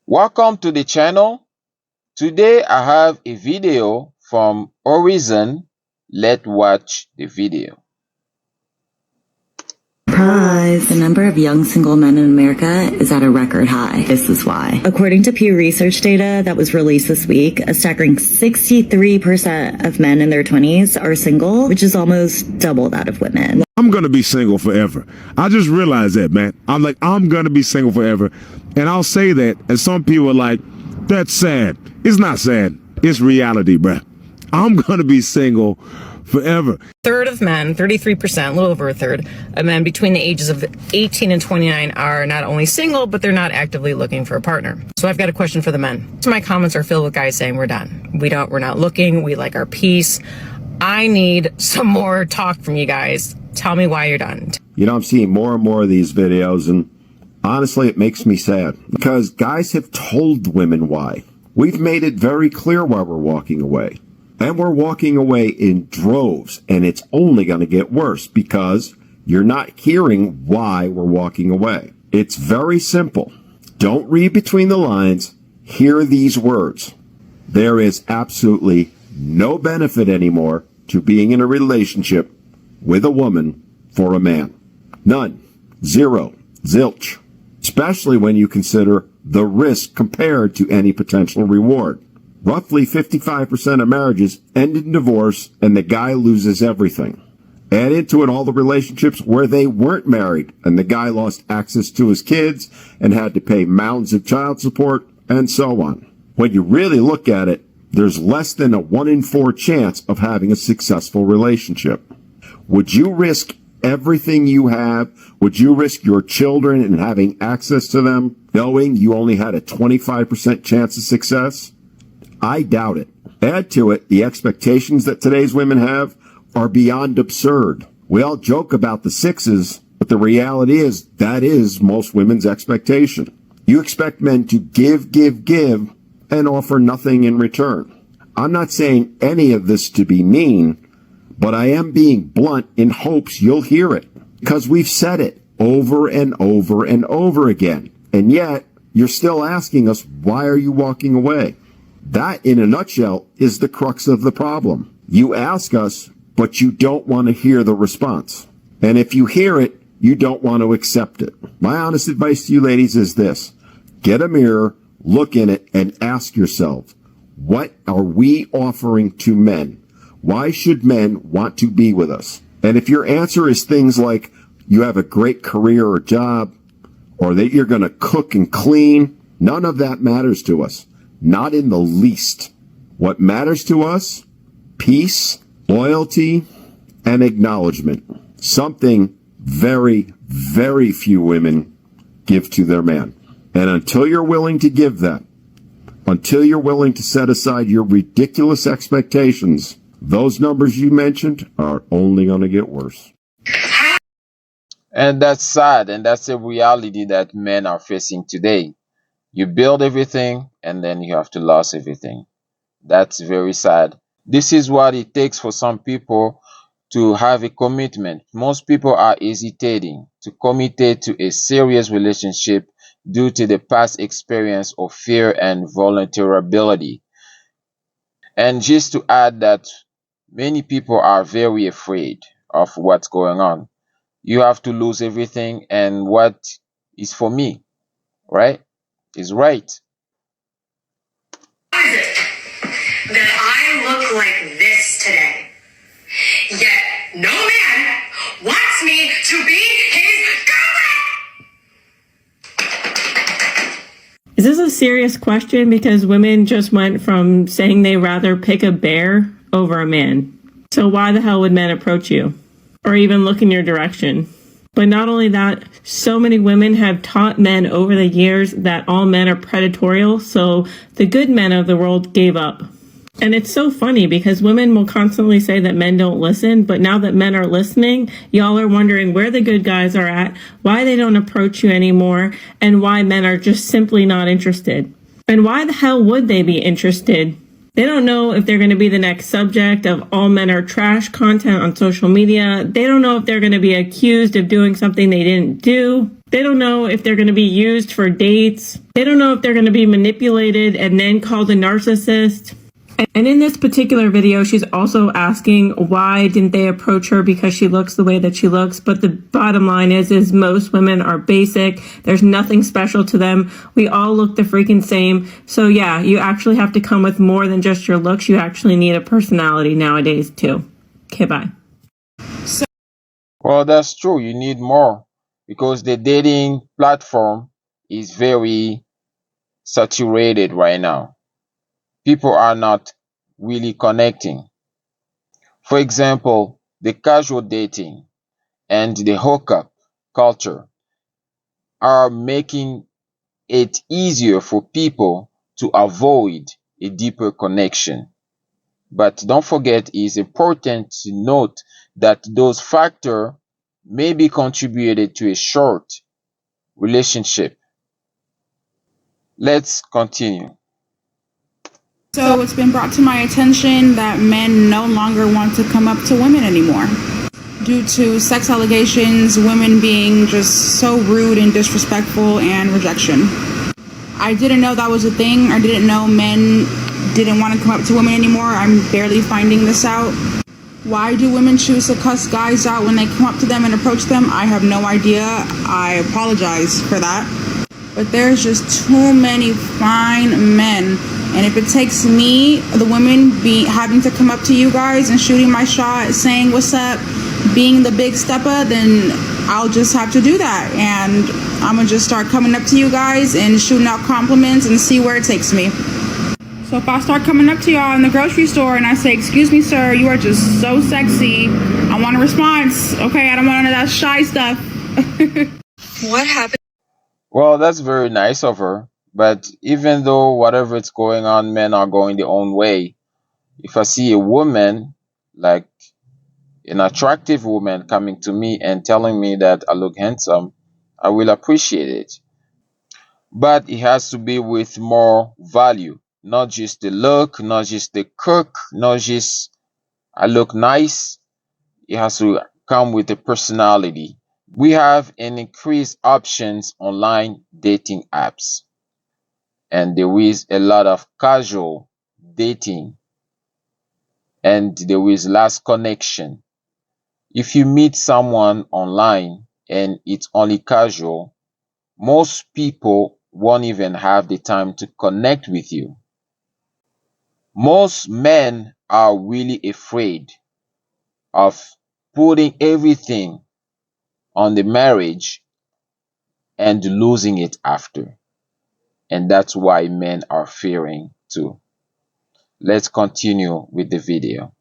Welcome to the channel. Today I have a video from Origino. Let's watch the video. Surprise! The number of young single men in America is at a record high. This is why. According to Pew Research data that was released this week, a staggering 63% of men in their 20s are single, which is almost double that of women. I'm going to be single forever. I just realized that, man. I'm going to be single forever. And I'll say that, and some people are like, that's sad. It's not sad. It's reality, bruh. I'm going to be single forever. Third of men, 33%, a little over a third of men between the ages of 18 and 29 are not only single, but they're not actively looking for a partner. So I've got a question for the men. So my comments are filled with guys saying we're done. We're not looking. We like our peace. I need some more talk from you guys. Tell me why you're done. You know, I'm seeing more and more of these videos, and honestly, it makes me sad because guys have told women why. We've made it very clear why we're walking away. And we're walking away in droves, and it's only going to get worse because you're not hearing why we're walking away. It's very simple. Don't read between the lines. Hear these words. There is absolutely no benefit anymore to being in a relationship with a woman for a man. None. Zero. Zilch. Especially when you consider the risk compared to any potential reward. Roughly 55% of marriages end in divorce and the guy loses everything. Add into it all the relationships where they weren't married and the guy lost access to his kids and had to pay mounds of child support and so on. When you really look at it, there's less than a 1 in 4 chance of having a successful relationship. Would you risk everything you have? Would you risk your children and having access to them, knowing you only had a 25% chance of success? I doubt it. Add to it, the expectations that today's women have are beyond absurd. We all joke about the sixes, but the reality is that is most women's expectation. You expect men to give, and offer nothing in return. I'm not saying any of this to be mean, but I am being blunt in hopes you'll hear it. Because we've said it over and over and over again. And yet, you're still asking us, why are you walking away? That, in a nutshell, is the crux of the problem. You ask us, but you don't want to hear the response. And if you hear it, you don't want to accept it. My honest advice to you ladies is this. Get a mirror, look in it, and ask yourself, what are we offering to men? Why should men want to be with us? And if your answer is things like you have a great career or job, or that you're going to cook and clean, none of that matters to us. Not in the least. What matters to us? Peace, loyalty, and acknowledgement. Something very, very few women give to their man. And until you're willing to give that, until you're willing to set aside your ridiculous expectations, those numbers you mentioned are only going to get worse. And that's sad, and that's a reality that men are facing today. You build everything and then you have to lose everything. That's very sad. This is what it takes for some people to have a commitment. Most people are hesitating to commit to a serious relationship due to the past experience of fear and vulnerability. And just to add that many people are very afraid of what's going on. You have to lose everything, and what is for me, right? Is right. Why is it that I look like this today, yet no man wants me to be his girlfriend? Is this a serious question? Because women just went from saying they rather pick a bear over a man. So why the hell would men approach you? Or even look in your direction? But not only that, so many women have taught men over the years that all men are predatorial, so the good men of the world gave up. And it's so funny because women will constantly say that men don't listen, but now that men are listening, y'all are wondering where the good guys are at, why they don't approach you anymore, and why men are just simply not interested. And why the hell would they be interested? They don't know if they're going to be the next subject of all men are trash content on social media. They don't know if they're going to be accused of doing something they didn't do. They don't know if they're going to be used for dates. They don't know if they're going to be manipulated and then called a narcissist. And in this particular video, she's also asking why didn't they approach her because she looks the way that she looks. But the bottom line is most women are basic. There's nothing special to them. We all look the freaking same. So yeah, you actually have to come with more than just your looks. You actually need a personality nowadays too. Okay, bye. Well, that's true. You need more because the dating platform is very saturated right now. People are not really connecting. For example, the casual dating and the hookup culture are making it easier for people to avoid a deeper connection. But don't forget, it's important to note that those factors may be contributed to a short relationship. Let's continue. So it's been brought to my attention that men no longer want to come up to women anymore due to sex allegations, women being just so rude and disrespectful, and rejection. I didn't know that was a thing. I didn't know men didn't want to come up to women anymore. I'm barely finding this out. Why do women choose to cuss guys out when they come up to them and approach them? I have no idea. I apologize for that. But there's just too many fine men. And if it takes me, the women, having to come up to you guys and shooting my shot, saying what's up, being the big stepper, then I'll just have to do that. And I'm going to just start coming up to you guys and shooting out compliments and see where it takes me. So if I start coming up to y'all in the grocery store and I say, excuse me, sir, you are just so sexy, I want a response. Okay, I don't want none of that shy stuff. What happened? Well, that's very nice of her. But even though whatever is going on, men are going their own way. If I see a woman, like an attractive woman, coming to me and telling me that I look handsome, I will appreciate it. But it has to be with more value. Not just the look, not just the cook, not just I look nice. It has to come with a personality. We have an increased options online dating apps. And there is a lot of casual dating. And there is less connection. If you meet someone online and it's only casual, most people won't even have the time to connect with you. Most men are really afraid of putting everything on the marriage and losing it after. And that's why men are fearing too. Let's continue with the video.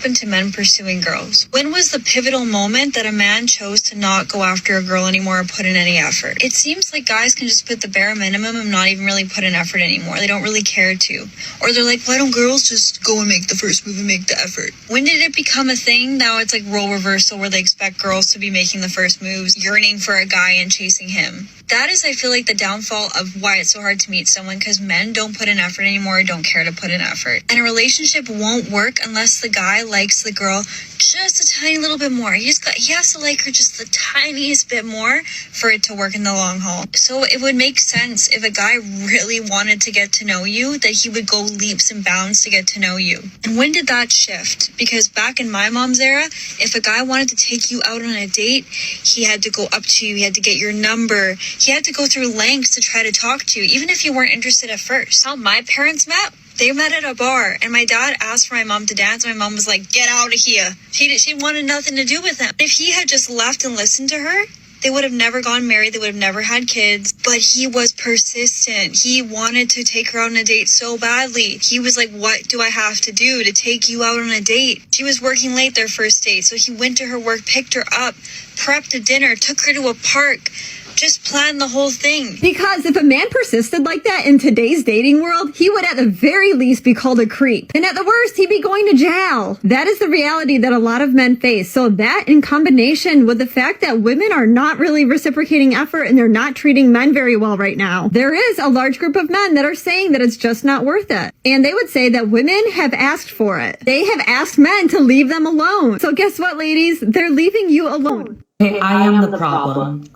To men pursuing girls? When was the pivotal moment that a man chose to not go after a girl anymore or put in any effort? It seems like guys can just put the bare minimum and not even really put in effort anymore. They don't really care to. Or they're like, why don't girls just go and make the first move and make the effort? When did it become a thing? Now it's like role reversal where they expect girls to be making the first moves, yearning for a guy and chasing him. That is, I feel like, the downfall of why it's so hard to meet someone, because men don't put in effort anymore or don't care to put in effort. And a relationship won't work unless the guy likes the girl just a tiny little bit more. He has to like her just the tiniest bit more for it to work in the long haul. So it would make sense if a guy really wanted to get to know you, that he would go leaps and bounds to get to know you. And when did that shift? Because back in my mom's era, if a guy wanted to take you out on a date, he had to go up to you, he had to get your number, he had to go through lengths to try to talk to you, even if you weren't interested at first. How my parents met? They met at a bar, and my dad asked for my mom to dance. My mom was like, get out of here. She wanted nothing to do with him. If he had just left and listened to her, they would have never gone married. They would have never had kids. But he was persistent. He wanted to take her out on a date so badly. He was like, what do I have to do to take you out on a date? She was working late their first date, so he went to her work, picked her up, prepped a dinner, took her to a park, just planned the whole thing. Because if a man persisted like that in today's dating world, he would at the very least be called a creep. And at the worst, he'd be going to jail. That is the reality that a lot of men face. So that in combination with the fact that women are not really reciprocating effort and they're not treating men very well right now, there is a large group of men that are saying that it's just not worth it. And they would say that women have asked for it. They have asked men to leave them alone. So guess what, ladies? They're leaving you alone. Okay, I am the problem.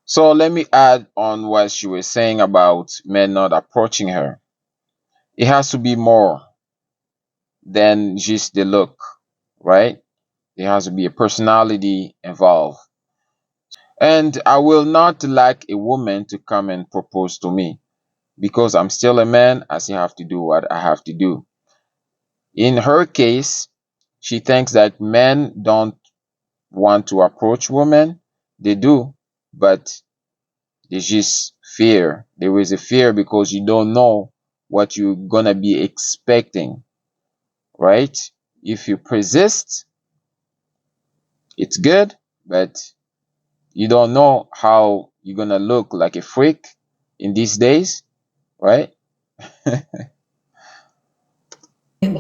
So let me add on what she was saying about men not approaching her. It has to be more than just the look, right? There has to be a personality involved. And I will not like a woman to come and propose to me because I'm still a man. I still have to do what I have to do. In her case, she thinks that men don't want to approach women. They do, but there's just fear. There is a fear because you don't know what you're gonna be expecting, right? If you persist, it's good, but you don't know how you're gonna look like a freak in these days, right?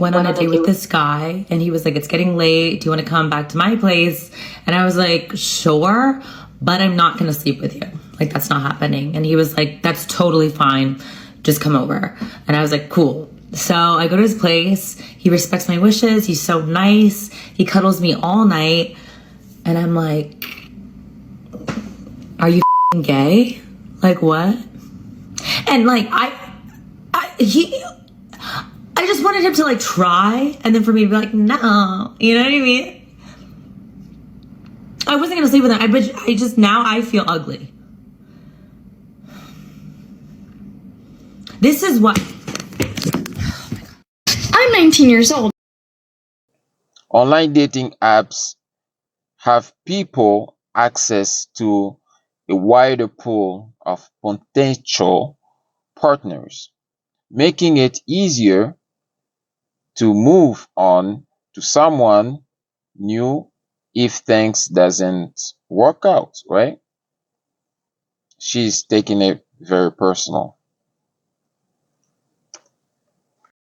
went on a date with this guy and he was like, it's getting late. Do you want to come back to my place? And I was like, sure, but I'm not going to sleep with you. Like, that's not happening. And he was like, that's totally fine. Just come over. And I was like, cool. So I go to his place. He respects my wishes. He's so nice. He cuddles me all night. And I'm like, are you gay? Like, what? And like, I just wanted him to like try and then for me to be like, no, you know what I mean? I wasn't going to sleep with him. I just, now I feel ugly. This is what. I'm 19 years old. Online dating apps have people access to a wider pool of potential partners, making it easier to move on to someone new if things doesn't work out, right? She's taking it very personal.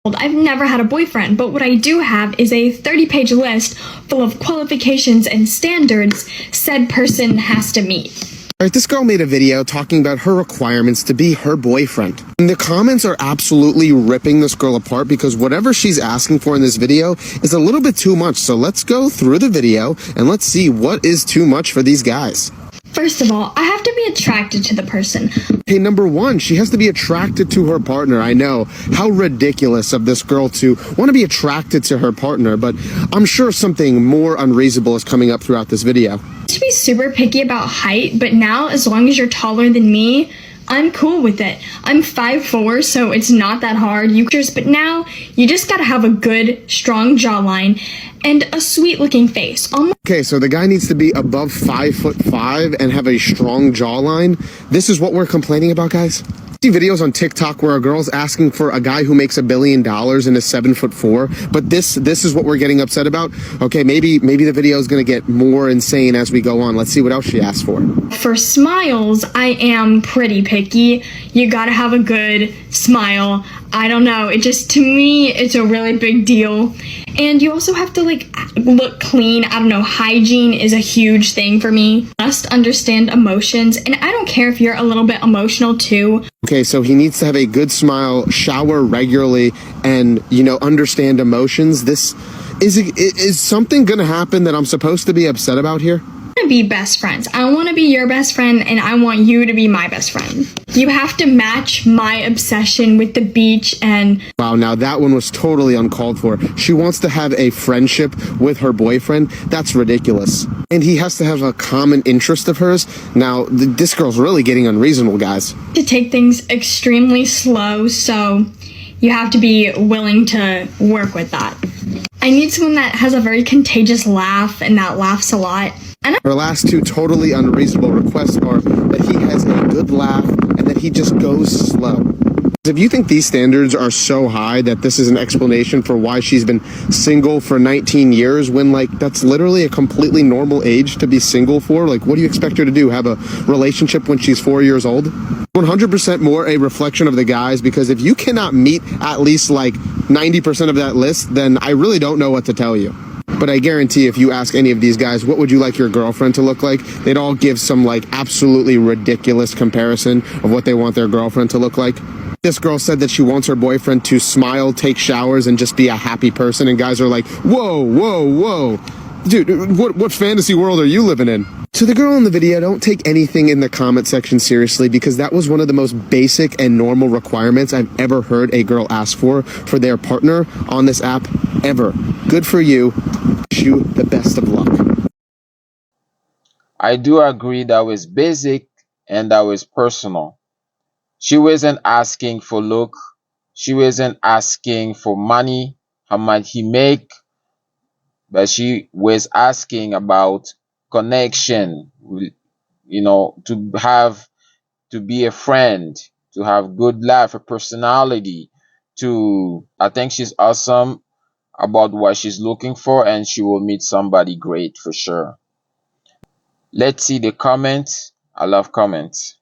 I've never had a boyfriend, but what I do have is a 30-page list full of qualifications and standards said person has to meet. All right, this girl made a video talking about her requirements to be her boyfriend. And the comments are absolutely ripping this girl apart because whatever she's asking for in this video is a little bit too much. So let's go through the video and let's see what is too much for these guys. First of all, I have to be attracted to the person. Hey, number one, she has to be attracted to her partner. I know, how ridiculous of this girl to want to be attracted to her partner, but I'm sure something more unreasonable is coming up throughout this video. I used to be super picky about height, but now as long as you're taller than me, I'm cool with it. I'm 5'4", so it's not that hard. But now you just gotta have a good, strong jawline and a sweet-looking face. Okay, so the guy needs to be above 5'5" and have a strong jawline. This is what we're complaining about, guys. See videos on TikTok where a girl's asking for a guy who makes $1 billion and is 7'4", but this is what we're getting upset about. Okay, maybe the video is gonna get more insane as we go on. Let's see what else she asked for. For smiles, I am pretty picky. You gotta have a good smile. I don't know, it just, to me, it's a really big deal. And you also have to like look clean. I don't know, hygiene is a huge thing for me. Must understand emotions, and I don't care if you're a little bit emotional too. Okay, so he needs to have a good smile, shower regularly, and, you know, understand emotions. This is something gonna happen that I'm supposed to be upset about here? I want to be best friends. I want to be your best friend, and I want you to be my best friend. You have to match my obsession with the beach and... Wow, now that one was totally uncalled for. She wants to have a friendship with her boyfriend. That's ridiculous. And he has to have a common interest of hers. Now, this girl's really getting unreasonable, guys. To take things extremely slow, so you have to be willing to work with that. I need someone that has a very contagious laugh and that laughs a lot. Her last two totally unreasonable requests are that he has a good laugh and that he just goes slow. If you think these standards are so high that this is an explanation for why she's been single for 19 years when, like, that's literally a completely normal age to be single for, like, what do you expect her to do? Have a relationship when she's 4 years old? 100% more a reflection of the guys, because if you cannot meet at least like 90% of that list, then I really don't know what to tell you. But I guarantee if you ask any of these guys, what would you like your girlfriend to look like? They'd all give some like absolutely ridiculous comparison of what they want their girlfriend to look like. This girl said that she wants her boyfriend to smile, take showers, and just be a happy person. And guys are like, whoa, whoa, whoa. Dude, what fantasy world are you living in? To the girl in the video, don't take anything in the comment section seriously, because that was one of the most basic and normal requirements I've ever heard a girl ask for their partner on this app ever. Good for you. Wish you the best of luck. I do agree that was basic and that was personal. She wasn't asking for look. She wasn't asking for money, how much he make, but she was asking about connection, to be a friend, to have good life, a personality, I think she's awesome about what she's looking for, and she will meet somebody great for sure. Let's see the comments. I love comments.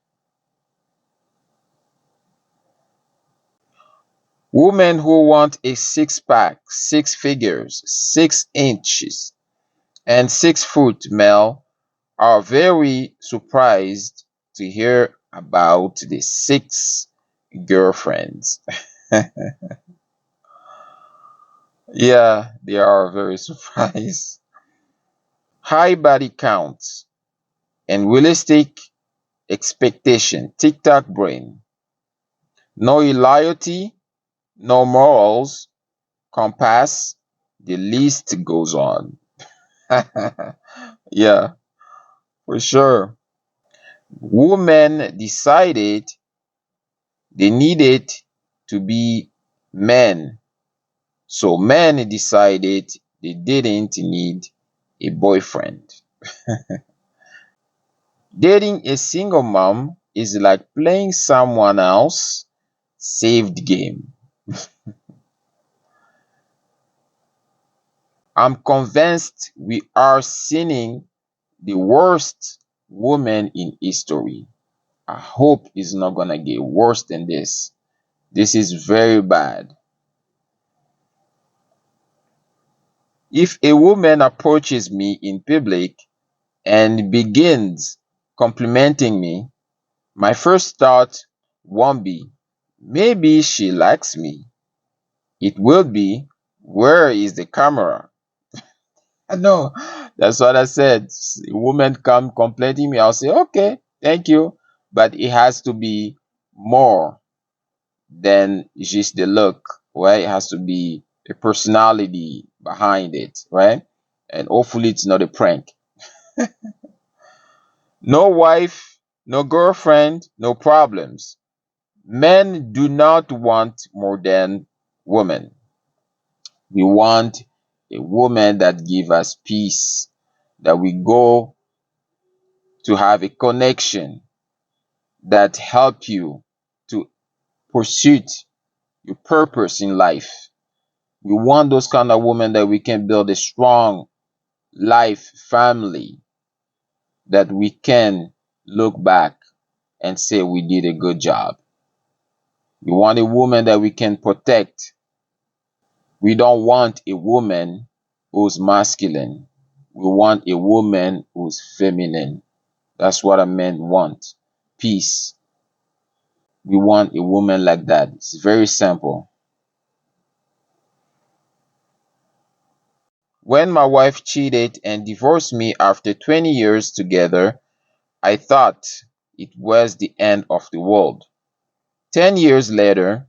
Women who want a six-pack, 6 figures, 6 inches, and 6 foot male are very surprised to hear about the 6 girlfriends. Yeah, they are very surprised. High body counts and realistic expectation. TikTok brain. No loyalty, no morals, compass. The list goes on. Yeah, for sure. Women decided they needed to be men. So men decided they didn't need a boyfriend. Dating a single mom is like playing someone else saved game. I'm convinced we are seeing the worst woman in history. I hope it's not gonna get worse than this. This is very bad. If a woman approaches me in public and begins complimenting me, my first thought won't be, maybe she likes me. It will be, where is the camera? I know, that's what I said. A woman come complimenting me, I'll say, okay, thank you. But it has to be more than just the look, right? It has to be a personality behind it, right? And hopefully it's not a prank. No wife, no girlfriend, no problems. Men do not want more than women. We want a woman that give us peace, that we go to have a connection, that help you to pursue your purpose in life. We want those kind of women that we can build a strong life family, that we can look back and say we did a good job. We want a woman that we can protect. We don't want a woman who's masculine. We want a woman who's feminine. That's what a man want. Peace. We want a woman like that. It's very simple. When my wife cheated and divorced me after 20 years together, I thought it was the end of the world. 10 years later,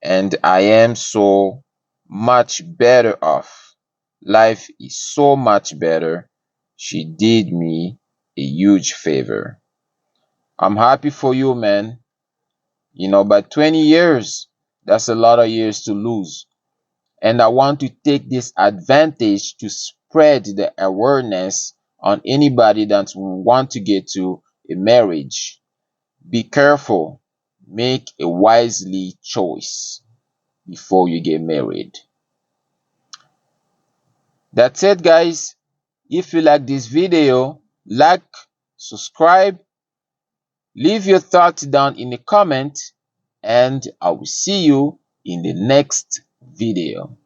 and I am so much better off. Life is so much better. She did me a huge favor. I'm happy for you, man. But 20 years, that's a lot of years to lose. And I want to take this advantage to spread the awareness on anybody that want to get to a marriage. Be careful. Make a wisely choice before you get married. That's it, guys. If you like this video, like, subscribe, leave your thoughts down in the comment, and I will see you in the next video.